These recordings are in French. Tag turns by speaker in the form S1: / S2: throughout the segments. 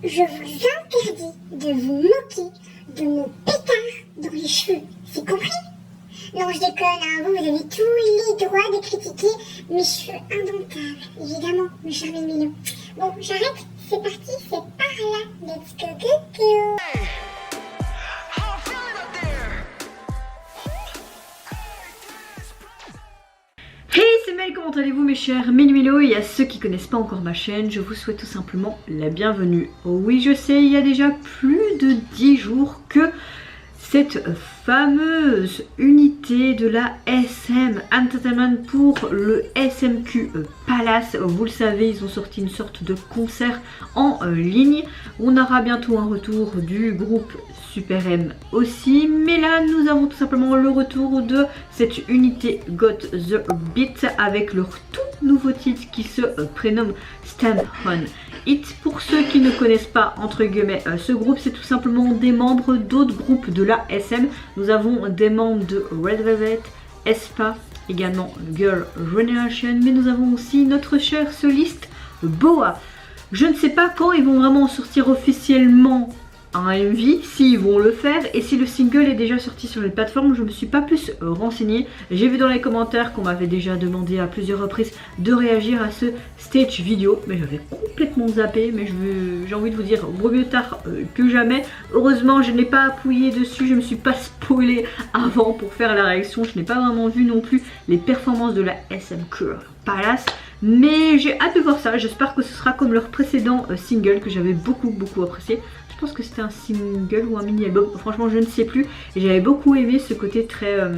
S1: je vous interdis de vous moquer de mon pétard dans les cheveux. C'est compris? Non, je déconne, hein. Vous avez tous les droits de critiquer mes cheveux indomptables, évidemment, mes cher Milo. Bon, j'arrête, c'est parti, c'est par là. Let's go, go, go.
S2: Hey, c'est Mel, comment allez-vous mes chers Milo? Et à ceux qui connaissent pas encore ma chaîne, je vous souhaite tout simplement la bienvenue. Oh oui, je sais, il y a déjà plus de 10 jours que cette fameuse unité de la SM Entertainment pour le SMQ Palace, vous le savez, ils ont sorti une sorte de concert en ligne. On aura bientôt un retour du groupe Super M aussi, mais là nous avons tout simplement le retour de cette unité Got the Beat avec leur tout nouveau titre qui se prénomme Stand On It. Pour ceux qui ne connaissent pas entre guillemets ce groupe, c'est tout simplement des membres d'autres groupes de la SM. Nous avons des membres de Red Velvet, aespa, également Girl Generation, mais nous avons aussi notre cher soliste Boa. Je ne sais pas quand ils vont vraiment sortir officiellement un MV, s'ils vont le faire, et si le single est déjà sorti sur les plateformes, je me suis pas plus renseignée. J'ai vu dans les commentaires qu'on m'avait déjà demandé à plusieurs reprises de réagir à ce stage vidéo, mais j'avais complètement zappé. Mais j'ai envie de vous dire, vaut mieux tard que jamais. Heureusement, je n'ai pas appuyé dessus, je me suis pas spoilé avant pour faire la réaction. Je n'ai pas vraiment vu non plus les performances de la SMQ Palace. Mais j'ai hâte de voir ça, j'espère que ce sera comme leur précédent single que j'avais beaucoup apprécié. Je pense que c'était un single ou un mini-album, franchement je ne sais plus. Et j'avais beaucoup aimé ce côté très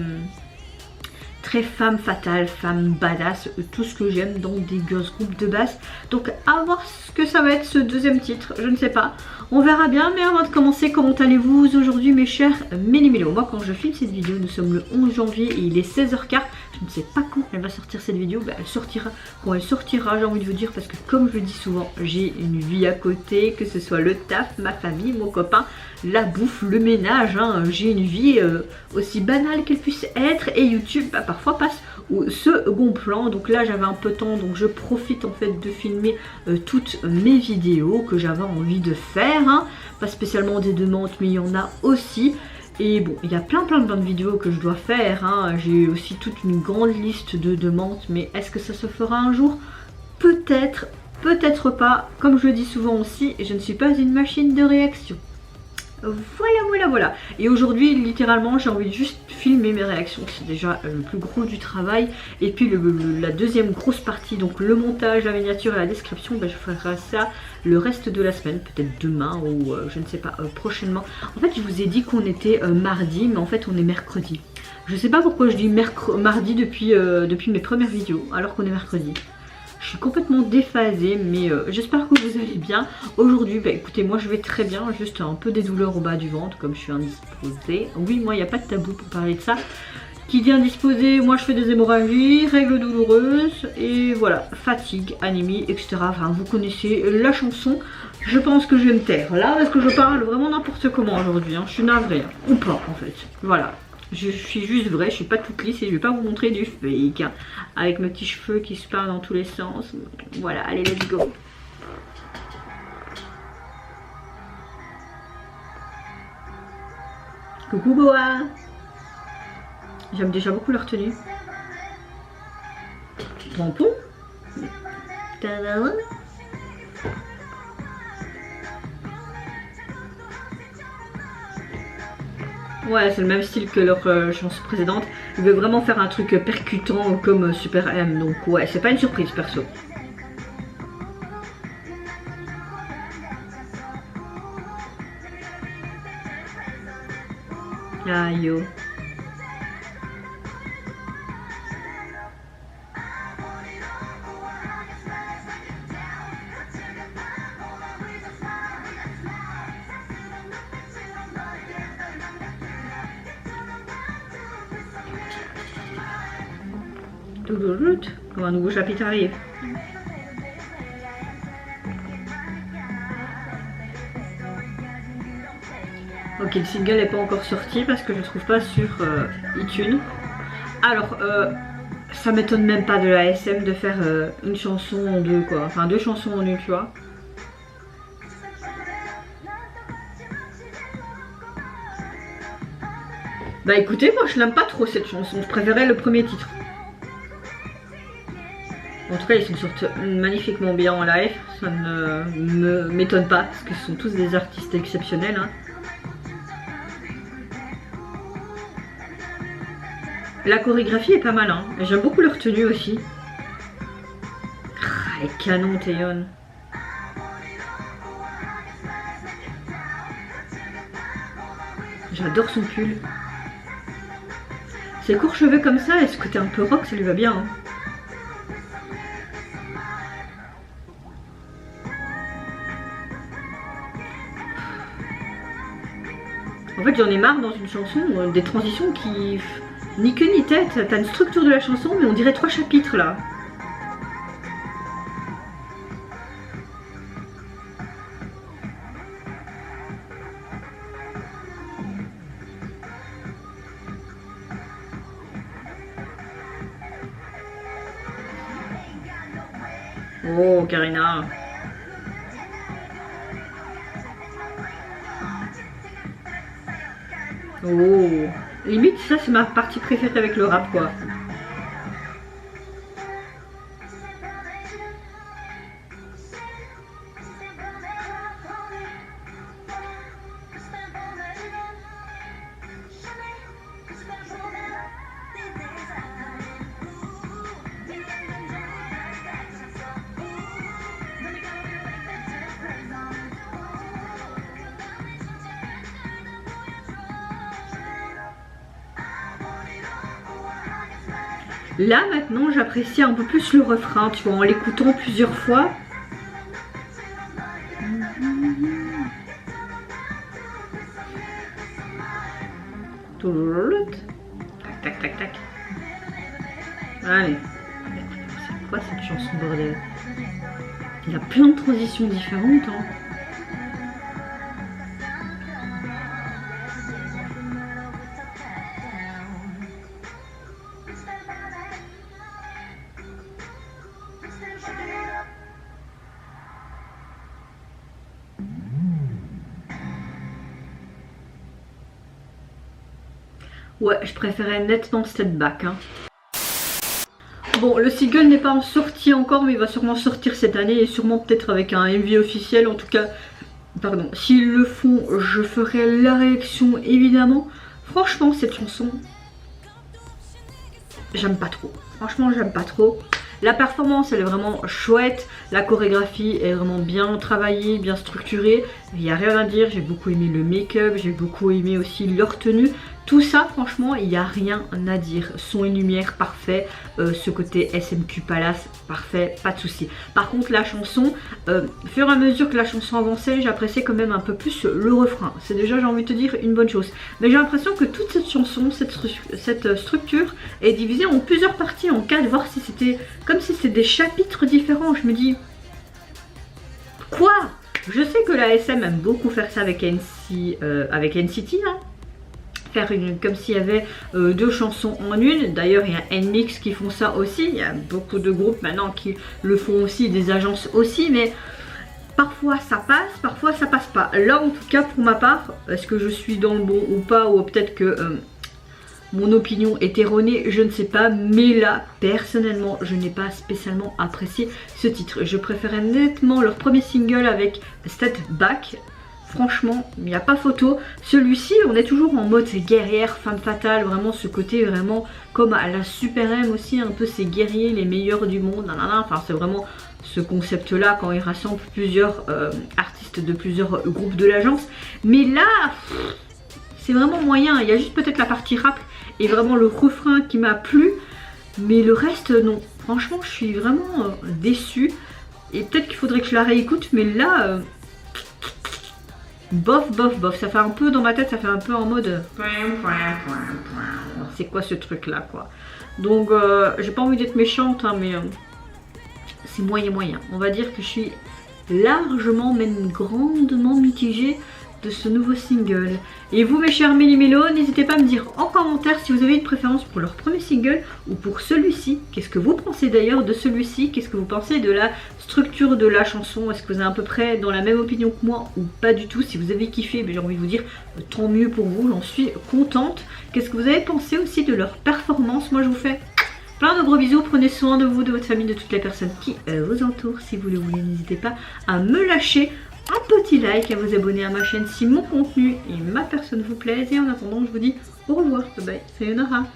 S2: femme fatale, femme badass, tout ce que j'aime dans des girls group de base. Donc à voir ce que ça va être ce deuxième titre, je ne sais pas. On verra bien, mais avant de commencer, comment allez-vous aujourd'hui mes chers Milo? Moi quand je filme cette vidéo, nous sommes le 11 janvier et il est 16h15. Je ne sais pas quand elle va sortir cette vidéo, elle sortira quand elle sortira, j'ai envie de vous dire, parce que comme je le dis souvent, j'ai une vie à côté, que ce soit le taf, ma famille, mon copain, la bouffe, le ménage, hein. J'ai une vie aussi banale qu'elle puisse être, et YouTube parfois passe au second plan. Donc là j'avais un peu de temps, donc je profite en fait de filmer toutes mes vidéos que j'avais envie de faire, hein. Pas spécialement des demandes, mais il y en a aussi. Et bon, il y a plein de vidéos que je dois faire, hein. J'ai aussi toute une grande liste de demandes, mais est-ce que ça se fera un jour? Peut-être, peut-être pas. Comme je le dis souvent aussi, je ne suis pas une machine de réaction. Voilà. Et aujourd'hui, littéralement, j'ai envie de juste filmer mes réactions. C'est déjà le plus gros du travail. Et puis la deuxième grosse partie, donc le montage, la miniature et la description, je ferai ça le reste de la semaine, peut-être demain ou je ne sais pas, prochainement. En fait, je vous ai dit qu'on était mardi, mais en fait, on est mercredi. Je sais pas pourquoi je dis mardi depuis mes premières vidéos, alors qu'on est mercredi. Je suis complètement déphasée, mais j'espère que vous allez bien. Aujourd'hui, écoutez, moi je vais très bien, juste un peu des douleurs au bas du ventre, comme je suis indisposée. Oui, moi il n'y a pas de tabou pour parler de ça. Qui dit indisposée, moi je fais des hémorragies, règles douloureuses, et voilà, fatigue, anémie, etc. Enfin, vous connaissez la chanson. Je pense que je vais me taire là, parce que je parle vraiment n'importe comment aujourd'hui, hein. Je suis navrée, hein. Ou pas en fait, voilà. Je suis juste vraie, je suis pas toute lisse et je vais pas vous montrer du fake, hein, avec mes petits cheveux qui se partent dans tous les sens. Voilà, allez, let's go. Coucou Boa. J'aime déjà beaucoup leur tenue. Tampon. Ouais, c'est le même style que leur chanson précédente. Ils veulent vraiment faire un truc percutant comme Super M. Donc ouais, c'est pas une surprise perso. Ah yo. Comme un nouveau chapitre arrive. Ok, le single n'est pas encore sorti parce que je ne trouve pas sur iTunes. Alors, ça m'étonne même pas de la SM de faire une chanson en deux, quoi. Enfin, deux chansons en une, tu vois. Bah écoutez, moi je l'aime pas trop cette chanson, je préférais le premier titre. En tout cas, ils s'en sortent magnifiquement bien en live, ça ne m'étonne pas, parce que ce sont tous des artistes exceptionnels. Hein. La chorégraphie est pas mal, hein. J'aime beaucoup leur tenue aussi. Ah, elle est canon, Taeyeon. J'adore son pull. Ses courts cheveux comme ça, et ce côté un peu rock, ça lui va bien. Hein. En fait, j'en ai marre dans une chanson, des transitions qui... Ni queue ni tête, t'as une structure de la chanson, mais on dirait 3 chapitres là. Oh, Karina. Oh. Limite, ça c'est ma partie préférée avec le rap, quoi. Là maintenant j'apprécie un peu plus le refrain, tu vois, en l'écoutant plusieurs fois. Tac tac tac tac. Allez. C'est quoi cette chanson, bordel? Il y a plein de transitions différentes. Hein. Ouais, je préférais nettement Step Back. Hein. Bon, le single n'est pas en sortie encore, mais il va sûrement sortir cette année et sûrement peut-être avec un MV officiel. En tout cas, pardon, s'ils le font, je ferai la réaction évidemment. Franchement, cette chanson, j'aime pas trop. Franchement, j'aime pas trop. La performance, elle est vraiment chouette. La chorégraphie est vraiment bien travaillée, bien structurée. Il n'y a rien à dire. J'ai beaucoup aimé le make-up. J'ai beaucoup aimé aussi leur tenue. Tout ça, franchement, il n'y a rien à dire. Son et lumière, parfait. Ce côté SMQ Palace, parfait, pas de souci. Par contre, la chanson, au fur et à mesure que la chanson avançait, j'appréciais quand même un peu plus le refrain. C'est déjà, j'ai envie de te dire, une bonne chose. Mais j'ai l'impression que toute cette chanson, cette structure est divisée en plusieurs parties, en 4, voir si c'était comme si c'était des chapitres différents. Je me dis, quoi? Je sais que la SM aime beaucoup faire ça avec NCT, hein. Faire comme s'il y avait 2 chansons en une. D'ailleurs, il y a NMIX qui font ça aussi. Il y a beaucoup de groupes maintenant qui le font aussi, des agences aussi, mais parfois ça passe, parfois ça passe pas. Là, en tout cas, pour ma part, est-ce que je suis dans le bon ou pas, ou peut-être que mon opinion est erronée, je ne sais pas, mais là, personnellement, je n'ai pas spécialement apprécié ce titre. Je préférais nettement leur premier single avec Step Back. Franchement, il n'y a pas photo. Celui-ci, on est toujours en mode guerrière, femme fatale, vraiment ce côté vraiment comme à la Super M aussi, un peu ces guerriers, les meilleurs du monde, nanana. Enfin, c'est vraiment ce concept-là quand ils rassemblent plusieurs artistes de plusieurs groupes de l'agence. Mais là, c'est vraiment moyen. Il y a juste peut-être la partie rap et vraiment le refrain qui m'a plu, mais le reste, non. Franchement, je suis vraiment déçue. Et peut-être qu'il faudrait que je la réécoute, mais là... bof, bof, bof, ça fait un peu dans ma tête, ça fait un peu en mode c'est quoi ce truc là quoi. Donc j'ai pas envie d'être méchante hein, mais c'est moyen. On va dire que je suis largement, même grandement mitigée de ce nouveau single. Et vous mes chers Méli-Mélo, n'hésitez pas à me dire en commentaire si vous avez une préférence pour leur premier single ou pour celui-ci. Qu'est-ce que vous pensez d'ailleurs de celui-ci? Qu'est-ce que vous pensez de la structure de la chanson? Est-ce que vous êtes à peu près dans la même opinion que moi ou pas du tout? Si vous avez kiffé, j'ai envie de vous dire tant mieux pour vous, j'en suis contente. Qu'est-ce que vous avez pensé aussi de leur performance? Moi je vous fais plein de gros bisous, prenez soin de vous, de votre famille, de toutes les personnes qui vous entourent. Si vous le voulez, n'hésitez pas à me lâcher un petit like, à vous abonner à ma chaîne si mon contenu et ma personne vous plaisent. Et en attendant, je vous dis au revoir, bye bye, sayonara.